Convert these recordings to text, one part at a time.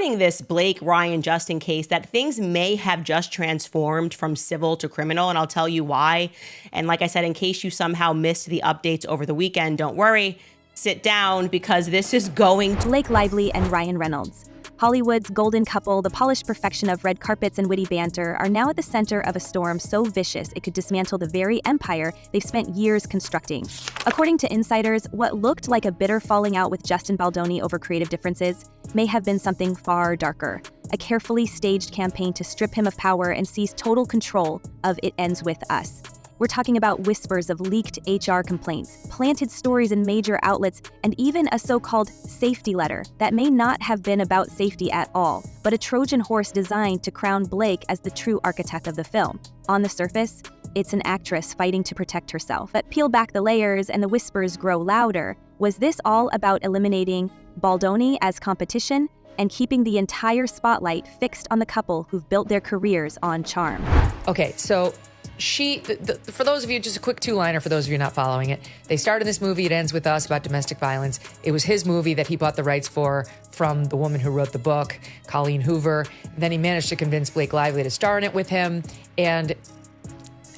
regarding this Blake, Ryan, Justin case, that things may have just transformed from civil to criminal, and I'll tell you why. And like I said, in case you somehow missed the updates over the weekend, don't worry, sit down, because this is going to... Blake Lively and Ryan Reynolds, Hollywood's golden couple, the polished perfection of red carpets and witty banter, are now at the center of a storm so vicious it could dismantle the very empire they've spent years constructing. According to insiders, what looked like a bitter falling out with Justin Baldoni over creative differences may have been something far darker, a carefully staged campaign to strip him of power and seize total control of It Ends With Us. We're talking about whispers of leaked HR complaints, planted stories in major outlets, and even a so-called safety letter that may not have been about safety at all, but a Trojan horse designed to crown Blake as the true architect of the film. On the surface, it's an actress fighting to protect herself. But peel back the layers and the whispers grow louder. Was this all about eliminating Baldoni as competition and keeping the entire spotlight fixed on the couple who've built their careers on charm? Okay, so for those of you, just a quick two-liner for those of you not following it. They started this movie, It Ends With Us, about domestic violence. It was his movie that he bought the rights for from the woman who wrote the book, Colleen Hoover. Then he managed to convince Blake Lively to star in it with him, and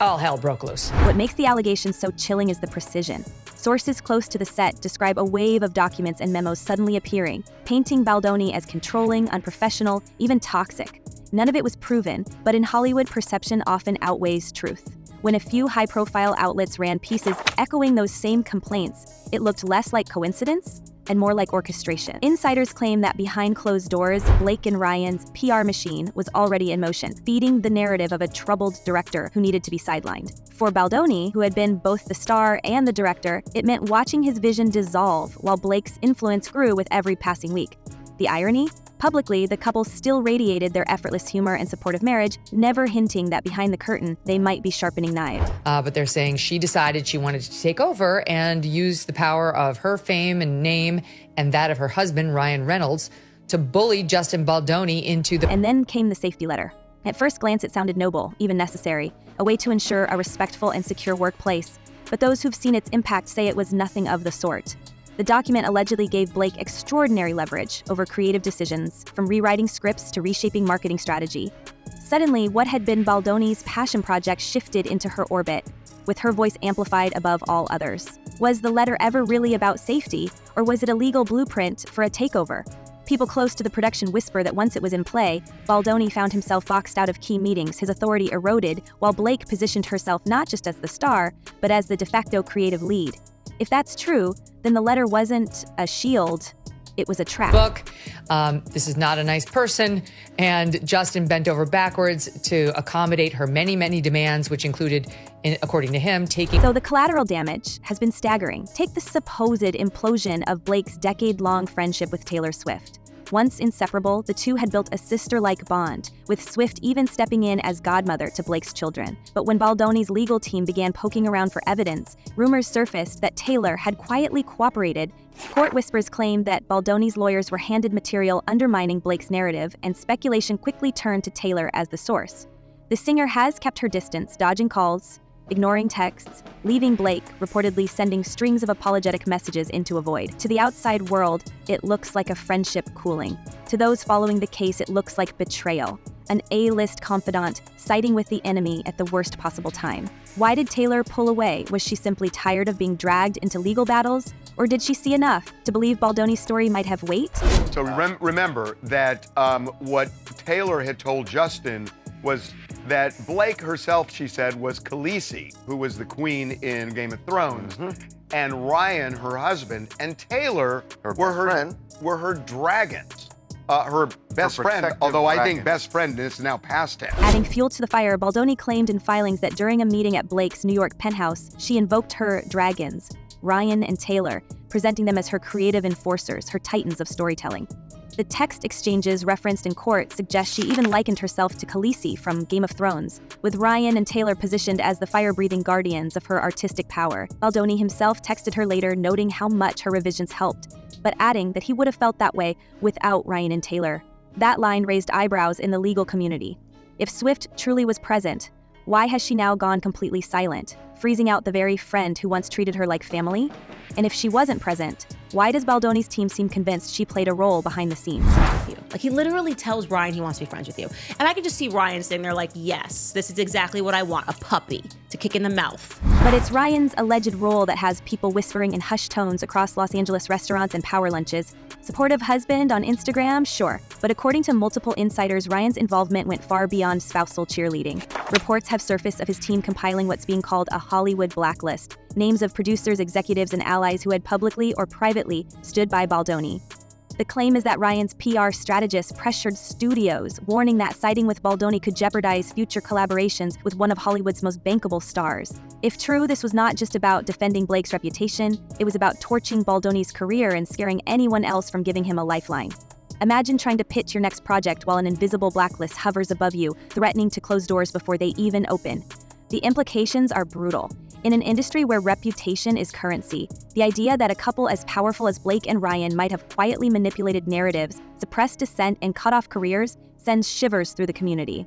all hell broke loose. What makes the allegations so chilling is the precision. Sources close to the set describe a wave of documents and memos suddenly appearing, painting Baldoni as controlling, unprofessional, even toxic. None of it was proven, but in Hollywood, perception often outweighs truth. When a few high-profile outlets ran pieces echoing those same complaints, it looked less like coincidence and more like orchestration. Insiders claim that behind closed doors, Blake and Ryan's PR machine was already in motion, feeding the narrative of a troubled director who needed to be sidelined. For Baldoni, who had been both the star and the director, it meant watching his vision dissolve while Blake's influence grew with every passing week. The irony? Publicly, the couple still radiated their effortless humor and supportive marriage, never hinting that behind the curtain, they might be sharpening knives. But they're saying she decided she wanted to take over and use the power of her fame and name and that of her husband, Ryan Reynolds, to bully Justin Baldoni into the... And then came the safety letter. At first glance, it sounded noble, even necessary, a way to ensure a respectful and secure workplace. But those who've seen its impact say it was nothing of the sort. The document allegedly gave Blake extraordinary leverage over creative decisions, from rewriting scripts to reshaping marketing strategy. Suddenly, what had been Baldoni's passion project shifted into her orbit, with her voice amplified above all others. Was the letter ever really about safety, or was it a legal blueprint for a takeover? People close to the production whisper that once it was in play, Baldoni found himself boxed out of key meetings, his authority eroded, while Blake positioned herself not just as the star, but as the de facto creative lead. If that's true, then the letter wasn't a shield, it was a trap. Book, this is not a nice person, and Justin bent over backwards to accommodate her many, many demands, which included, according to him, taking... So the collateral damage has been staggering. Take the supposed implosion of Blake's decade-long friendship with Taylor Swift. Once inseparable, the two had built a sister-like bond, with Swift even stepping in as godmother to Blake's children. But when Baldoni's legal team began poking around for evidence, rumors surfaced that Taylor had quietly cooperated. Court whispers claimed that Baldoni's lawyers were handed material undermining Blake's narrative, and speculation quickly turned to Taylor as the source. The singer has kept her distance, dodging calls, ignoring texts, leaving Blake, reportedly sending strings of apologetic messages into a void. To the outside world, it looks like a friendship cooling. To those following the case, it looks like betrayal. An A-list confidant siding with the enemy at the worst possible time. Why did Taylor pull away? Was she simply tired of being dragged into legal battles? Or did she see enough to believe Baldoni's story might have weight? So remember that what Taylor had told Justin was that Blake herself, she said, was Khaleesi, who was the queen in Game of Thrones, and Ryan, her husband, and Taylor were her dragons. Her best friend, although I think best friend is now past tense. Adding fuel to the fire, Baldoni claimed in filings that during a meeting at Blake's New York penthouse, she invoked her dragons, Ryan and Taylor, presenting them as her creative enforcers, her titans of storytelling. The text exchanges referenced in court suggest she even likened herself to Khaleesi from Game of Thrones, with Ryan and Taylor positioned as the fire-breathing guardians of her artistic power. Baldoni himself texted her later, noting how much her revisions helped, but adding that he would have felt that way without Ryan and Taylor. That line raised eyebrows in the legal community. If Swift truly was present, Why has she now gone completely silent, freezing out the very friend who once treated her like family? And if she wasn't present, why does Baldoni's team seem convinced she played a role behind the scenes? Like, he literally tells Ryan he wants to be friends with you. And I can just see Ryan sitting there like, yes, this is exactly what I want, a puppy to kick in the mouth. But it's Ryan's alleged role that has people whispering in hushed tones across Los Angeles restaurants and power lunches. Supportive husband on Instagram? Sure. But according to multiple insiders, Ryan's involvement went far beyond spousal cheerleading. Reports have surfaced of his team compiling what's being called a Hollywood blacklist, names of producers, executives, and allies who had publicly or privately stood by Baldoni. The claim is that Ryan's PR strategist pressured studios, warning that siding with Baldoni could jeopardize future collaborations with one of Hollywood's most bankable stars. If true, this was not just about defending Blake's reputation, it was about torching Baldoni's career and scaring anyone else from giving him a lifeline. Imagine trying to pitch your next project while an invisible blacklist hovers above you, threatening to close doors before they even open. The implications are brutal. In an industry where reputation is currency, the idea that a couple as powerful as Blake and Ryan might have quietly manipulated narratives, suppressed dissent, and cut off careers sends shivers through the community.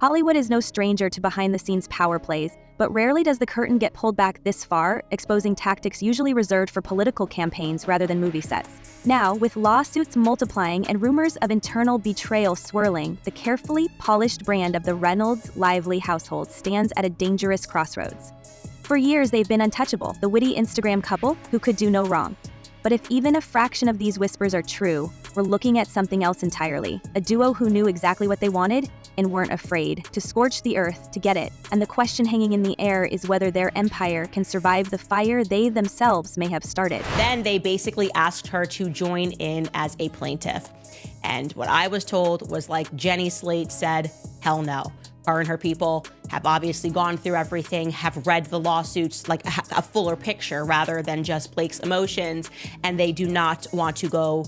Hollywood is no stranger to behind-the-scenes power plays, but rarely does the curtain get pulled back this far, exposing tactics usually reserved for political campaigns rather than movie sets. Now, with lawsuits multiplying and rumors of internal betrayal swirling, the carefully polished brand of the Reynolds Lively household stands at a dangerous crossroads. For years, they've been untouchable, the witty Instagram couple who could do no wrong. But if even a fraction of these whispers are true, we're looking at something else entirely. A duo who knew exactly what they wanted and weren't afraid to scorch the earth to get it. And the question hanging in the air is whether their empire can survive the fire they themselves may have started. Then they basically asked her to join in as a plaintiff. And what I was told was, like, Jenny Slate said, hell no. Her and her people have obviously gone through everything, have read the lawsuits, like a fuller picture rather than just Blake's emotions, and they do not want to go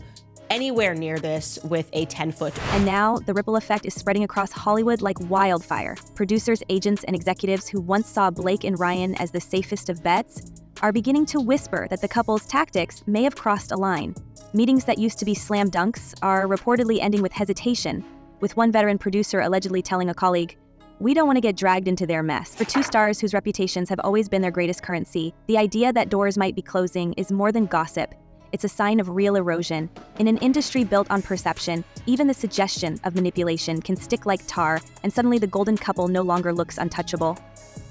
anywhere near this with a 10-foot. And now the ripple effect is spreading across Hollywood like wildfire. Producers, agents, and executives who once saw Blake and Ryan as the safest of bets are beginning to whisper that the couple's tactics may have crossed a line. Meetings that used to be slam dunks are reportedly ending with hesitation, with one veteran producer allegedly telling a colleague, "We don't want to get dragged into their mess." For two stars whose reputations have always been their greatest currency, the idea that doors might be closing is more than gossip. It's a sign of real erosion. In an industry built on perception, even the suggestion of manipulation can stick like tar, and suddenly the golden couple no longer looks untouchable.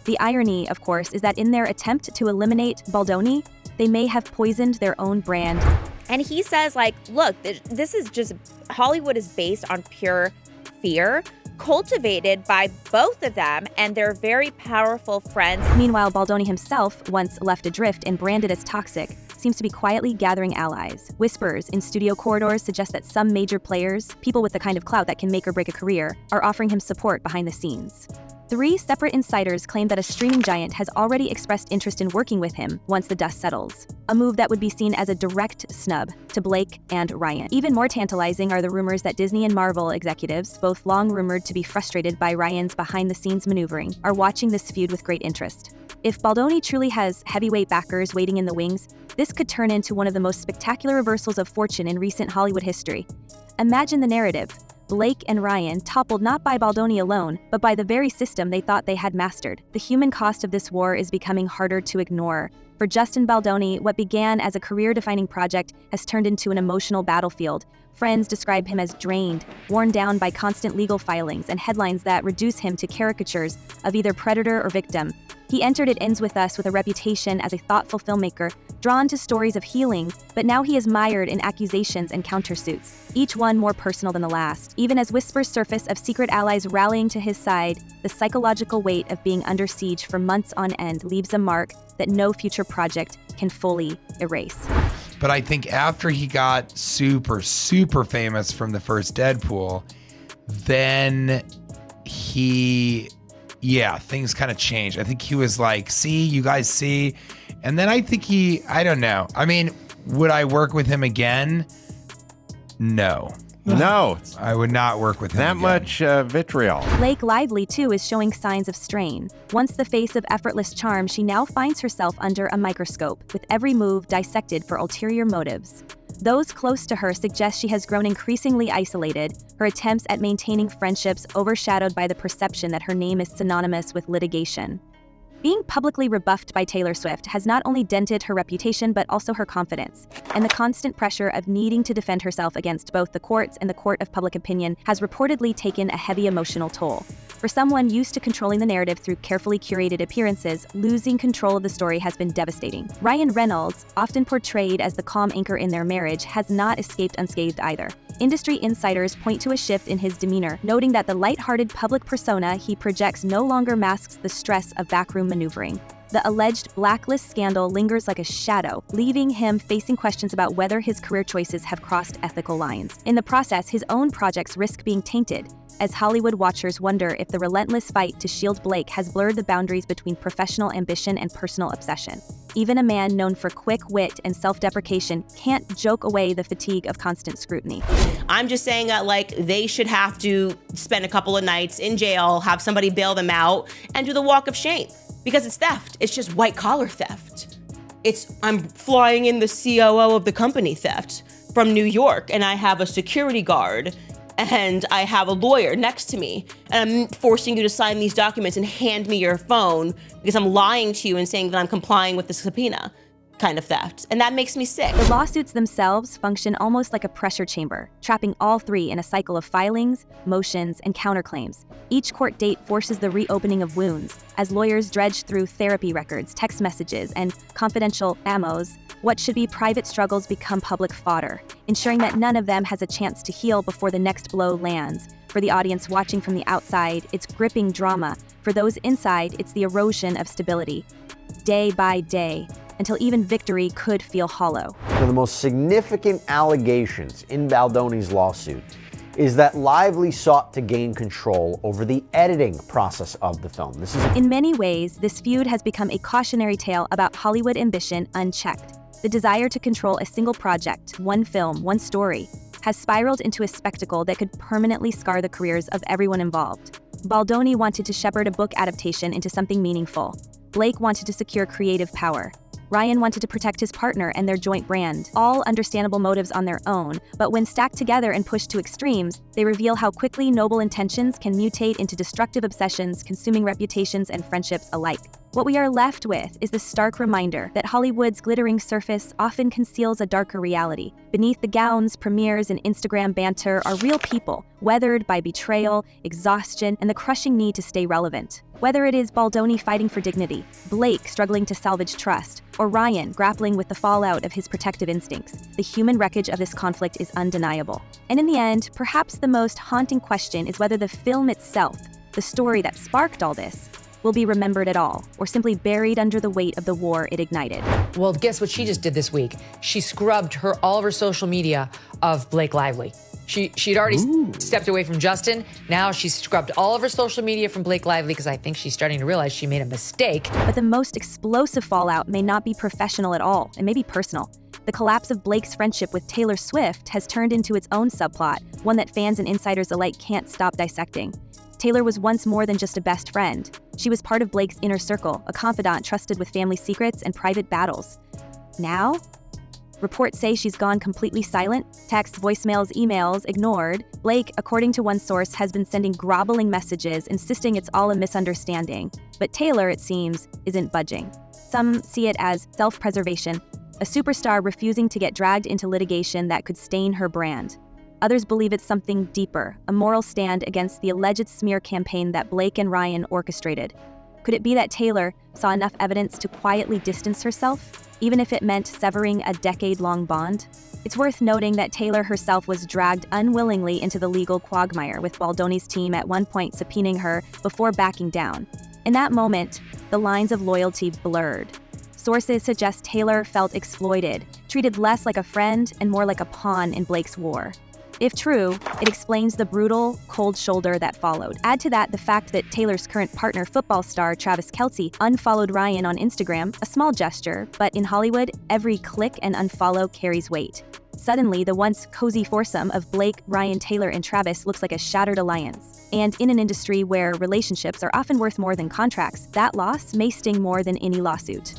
The irony, of course, is that in their attempt to eliminate Baldoni, they may have poisoned their own brand. And he says, like, look, this is just, Hollywood is based on pure fear, cultivated by both of them and their very powerful friends. Meanwhile, Baldoni himself, once left adrift and branded as toxic, seems to be quietly gathering allies. Whispers in studio corridors suggest that some major players, people with the kind of clout that can make or break a career, are offering him support behind the scenes. 3 separate insiders claim that a streaming giant has already expressed interest in working with him once the dust settles, a move that would be seen as a direct snub to Blake and Ryan. Even more tantalizing are the rumors that Disney and Marvel executives, both long rumored to be frustrated by Ryan's behind-the-scenes maneuvering, are watching this feud with great interest. If Baldoni truly has heavyweight backers waiting in the wings, this could turn into one of the most spectacular reversals of fortune in recent Hollywood history. Imagine the narrative. Blake and Ryan toppled not by Baldoni alone, but by the very system they thought they had mastered. The human cost of this war is becoming harder to ignore. For Justin Baldoni, what began as a career-defining project has turned into an emotional battlefield. Friends describe him as drained, worn down by constant legal filings and headlines that reduce him to caricatures of either predator or victim. He entered It Ends With Us with a reputation as a thoughtful filmmaker, drawn to stories of healing, but now he is mired in accusations and countersuits, each one more personal than the last. Even as whispers surface of secret allies rallying to his side, the psychological weight of being under siege for months on end leaves a mark that no future project can fully erase. But I think after he got super, super famous from the first Deadpool, then things kind of changed. I think he was like, see, you guys see. And then I think I don't know. I mean, would I work with him again? No. No. I would not work with him That again. much vitriol. Blake Lively, too, is showing signs of strain. Once the face of effortless charm, she now finds herself under a microscope, with every move dissected for ulterior motives. Those close to her suggest she has grown increasingly isolated, her attempts at maintaining friendships overshadowed by the perception that her name is synonymous with litigation. Being publicly rebuffed by Taylor Swift has not only dented her reputation but also her confidence, and the constant pressure of needing to defend herself against both the courts and the court of public opinion has reportedly taken a heavy emotional toll. For someone used to controlling the narrative through carefully curated appearances, losing control of the story has been devastating. Ryan Reynolds, often portrayed as the calm anchor in their marriage, has not escaped unscathed either. Industry insiders point to a shift in his demeanor, noting that the lighthearted public persona he projects no longer masks the stress of backroom maneuvering. The alleged blacklist scandal lingers like a shadow, leaving him facing questions about whether his career choices have crossed ethical lines. In the process, his own projects risk being tainted, as Hollywood watchers wonder if the relentless fight to shield Blake has blurred the boundaries between professional ambition and personal obsession. Even a man known for quick wit and self-deprecation can't joke away the fatigue of constant scrutiny. I'm just saying that, like, they should have to spend a couple of nights in jail, have somebody bail them out, and do the walk of shame. Because it's theft. It's just white-collar theft. I'm flying in the COO of the company theft from New York, and I have a security guard, and I have a lawyer next to me, and I'm forcing you to sign these documents and hand me your phone because I'm lying to you and saying that I'm complying with the subpoena kind of theft. And that makes me sick. The lawsuits themselves function almost like a pressure chamber, trapping all three in a cycle of filings, motions, and counterclaims. Each court date forces the reopening of wounds, as lawyers dredge through therapy records, text messages, and confidential ammos. What should be private struggles become public fodder, ensuring that none of them has a chance to heal before the next blow lands. For the audience watching from the outside, it's gripping drama. For those inside, it's the erosion of stability. Day by day, until even victory could feel hollow. One of the most significant allegations in Baldoni's lawsuit is that Lively sought to gain control over the editing process of the film. In many ways, this feud has become a cautionary tale about Hollywood ambition unchecked. The desire to control a single project, one film, one story, has spiraled into a spectacle that could permanently scar the careers of everyone involved. Baldoni wanted to shepherd a book adaptation into something meaningful. Blake wanted to secure creative power. Ryan wanted to protect his partner and their joint brand, all understandable motives on their own, but when stacked together and pushed to extremes, they reveal how quickly noble intentions can mutate into destructive obsessions, consuming reputations and friendships alike. What we are left with is the stark reminder that Hollywood's glittering surface often conceals a darker reality. Beneath the gowns, premieres, and Instagram banter are real people, weathered by betrayal, exhaustion, and the crushing need to stay relevant. Whether it is Baldoni fighting for dignity, Blake struggling to salvage trust, or Ryan grappling with the fallout of his protective instincts, the human wreckage of this conflict is undeniable. And in the end, perhaps the most haunting question is whether the film itself, the story that sparked all this, will be remembered at all, or simply buried under the weight of the war it ignited. Well, guess what she just did this week? She scrubbed all of her social media of Blake Lively. She'd already stepped away from Justin. Now she's scrubbed all of her social media from Blake Lively because I think she's starting to realize she made a mistake. But the most explosive fallout may not be professional at all. It may be personal. The collapse of Blake's friendship with Taylor Swift has turned into its own subplot, one that fans and insiders alike can't stop dissecting. Taylor was once more than just a best friend. She was part of Blake's inner circle, a confidant trusted with family secrets and private battles. Now, reports say she's gone completely silent, texts, voicemails, emails ignored. Blake, according to one source, has been sending groveling messages, insisting it's all a misunderstanding. But Taylor, it seems, isn't budging. Some see it as self-preservation, a superstar refusing to get dragged into litigation that could stain her brand. Others believe it's something deeper, a moral stand against the alleged smear campaign that Blake and Ryan orchestrated. Could it be that Taylor saw enough evidence to quietly distance herself, even if it meant severing a decade-long bond? It's worth noting that Taylor herself was dragged unwillingly into the legal quagmire, with Baldoni's team at one point subpoenaing her before backing down. In that moment, the lines of loyalty blurred. Sources suggest Taylor felt exploited, treated less like a friend and more like a pawn in Blake's war. If true, it explains the brutal, cold shoulder that followed. Add to that the fact that Taylor's current partner, football star Travis Kelce, unfollowed Ryan on Instagram, a small gesture, but in Hollywood, every click and unfollow carries weight. Suddenly, the once cozy foursome of Blake, Ryan, Taylor, and Travis looks like a shattered alliance. And in an industry where relationships are often worth more than contracts, that loss may sting more than any lawsuit.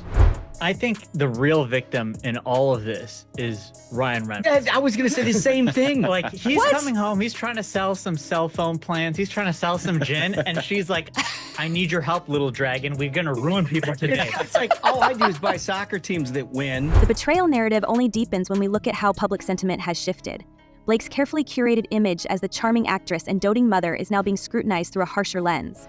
I think the real victim in all of this is Ryan Reynolds. I was going to say the same thing. Like, he's coming home. He's trying to sell some cell phone plans. He's trying to sell some gin. And she's like, I need your help, little dragon. We're going to ruin people today. It's like, all I do is buy soccer teams that win. The betrayal narrative only deepens when we look at how public sentiment has shifted. Blake's carefully curated image as the charming actress and doting mother is now being scrutinized through a harsher lens.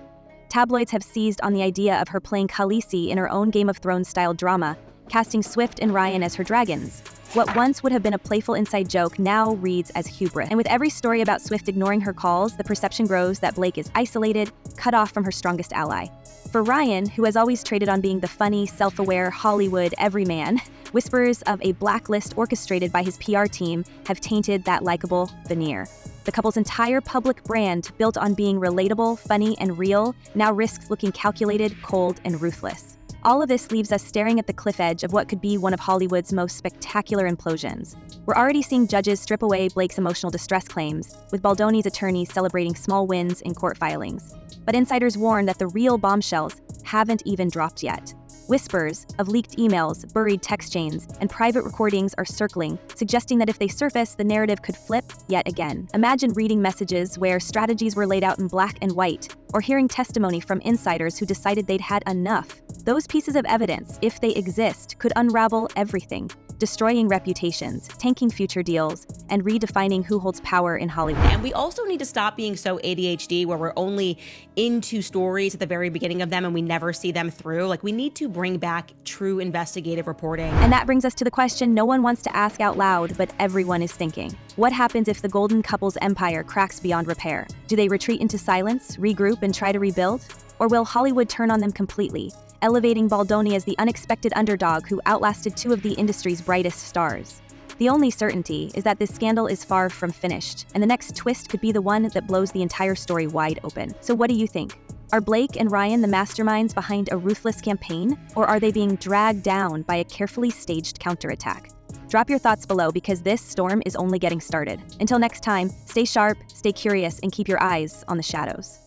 Tabloids have seized on the idea of her playing Khaleesi in her own Game of Thrones-style drama, casting Swift and Ryan as her dragons. What once would have been a playful inside joke now reads as hubris. And with every story about Swift ignoring her calls, the perception grows that Blake is isolated, cut off from her strongest ally. For Ryan, who has always traded on being the funny, self-aware Hollywood everyman, whispers of a blacklist orchestrated by his PR team have tainted that likable veneer. The couple's entire public brand, built on being relatable, funny, and real, now risks looking calculated, cold, and ruthless. All of this leaves us staring at the cliff edge of what could be one of Hollywood's most spectacular implosions. We're already seeing judges strip away Blake's emotional distress claims, with Baldoni's attorneys celebrating small wins in court filings. But insiders warn that the real bombshells haven't even dropped yet. Whispers of leaked emails, buried text chains, and private recordings are circling, suggesting that if they surface, the narrative could flip yet again. Imagine reading messages where strategies were laid out in black and white, or hearing testimony from insiders who decided they'd had enough. Those pieces of evidence, if they exist, could unravel everything, destroying reputations, tanking future deals, and redefining who holds power in Hollywood. And we also need to stop being so ADHD where we're only into stories at the very beginning of them and we never see them through. Like, we need to bring back true investigative reporting. And that brings us to the question no one wants to ask out loud, but everyone is thinking. What happens if the golden couple's empire cracks beyond repair? Do they retreat into silence, regroup, and try to rebuild? Or will Hollywood turn on them completely, elevating Baldoni as the unexpected underdog who outlasted two of the industry's brightest stars? The only certainty is that this scandal is far from finished, and the next twist could be the one that blows the entire story wide open. So what do you think? Are Blake and Ryan the masterminds behind a ruthless campaign, or are they being dragged down by a carefully staged counterattack? Drop your thoughts below because this storm is only getting started. Until next time, stay sharp, stay curious, and keep your eyes on the shadows.